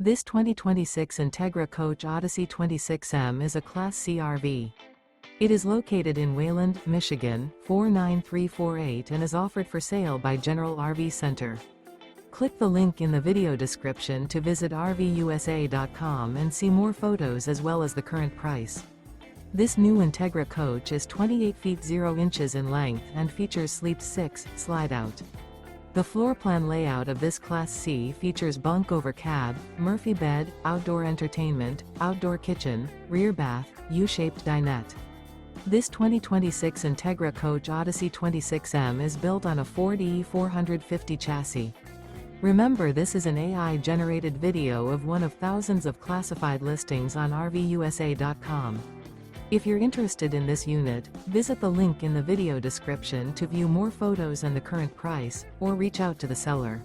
This 2026 Entegra Coach Odyssey 26M is a Class C RV. It is located in Wayland, Michigan, 49348 and is offered for sale by General RV Center. Click the link in the video description to visit RVUSA.com and see more photos as well as the current price. This new Entegra Coach is 28 feet 0 inches in length and features Sleep 6 Slideout. The floor plan layout of this Class C features bunk over cab, Murphy bed, outdoor entertainment, outdoor kitchen, rear bath, U-shaped dinette. This 2026 Entegra Coach Odyssey 26M is built on a Ford E450 chassis. Remember, this is an AI-generated video of one of thousands of classified listings on RVUSA.com. If you're interested in this unit, visit the link in the video description to view more photos and the current price, or reach out to the seller.